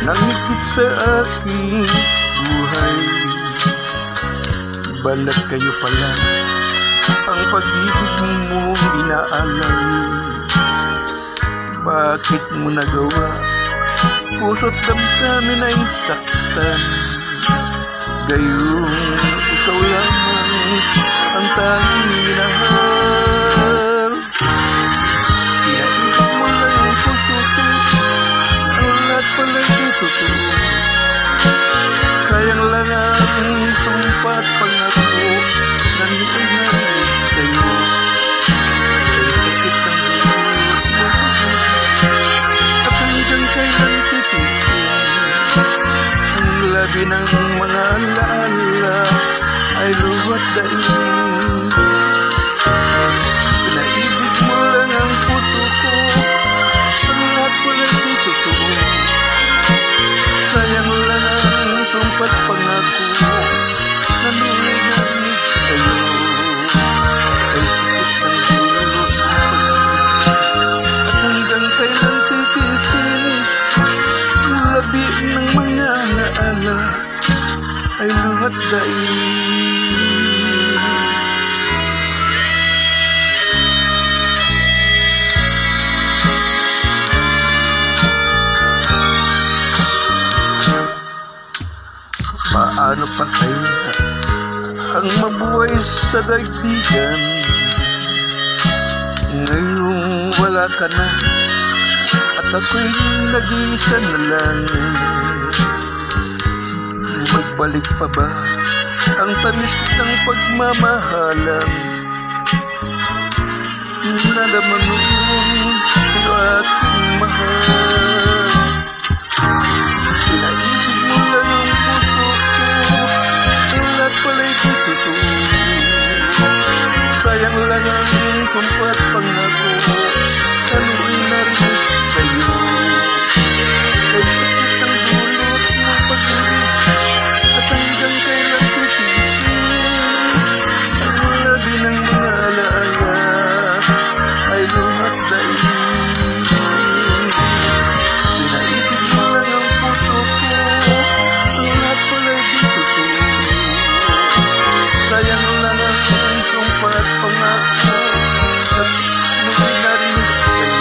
nang higit sa aking buhay. Balat kayo pala ang pag-ibig mo inaalay. Bakit mo nagawa? Puso't damdamin ay saktan. Gayong ikaw lamang ang tanging minahal. Pinaibig mo lang ang puso ko, ang lahat pala'y di totoo. Sayang lang ang sumpa at pangako na nito'y narinig sa'yo. Kay sakit ng buhay mo at hanggang kailan titisin ang labi ng mga alaala ay luwat daing. Pinaibig mo lang ang puso ko, ang lahat wala'y di totoo. Sayang lang ang sumpat pangako na nung narinig sa'yo. Ay sakit ng dulot ng pag-ibig at hanggang kailan titisin ang labi ng mga alaala ay luhat daing. Paano pa kaya ang mabuhay sa daigdigan ngayong wala ka na at ako'y nag-iisa na lang? Magbalik pa ba ang tamis ng pagmamahalan na naman noon sa'yo aking mahal? Pinaibig mo lang ang puso ko, ang lahat pala'y di totoo. Sayang lang ang sumpat pangako na nung narinig sa'yo. Kay sakit ang dulot ng pag-ibig at hanggang kailan titisin ang labi ng mga alaala ay luhat daing. Pinaibig mo lang ang puso ko, ang lahat pala'y di totoo. Sayang lang ang sumpa at pangako at nung narinig sa'yo.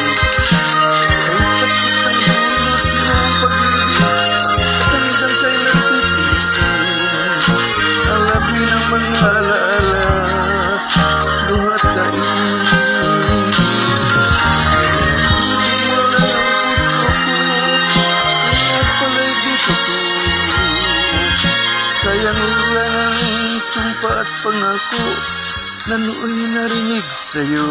Ay sakit ang dulot ng pag-ibig at hanggang kailan titisin ang labi ng mga alaala luhat daing. Pinaibig mo lang ang puso ko, ang lahat pala'y di totoo. Sayang lang ang sumpa at pangako na nooy narinig sa'yo.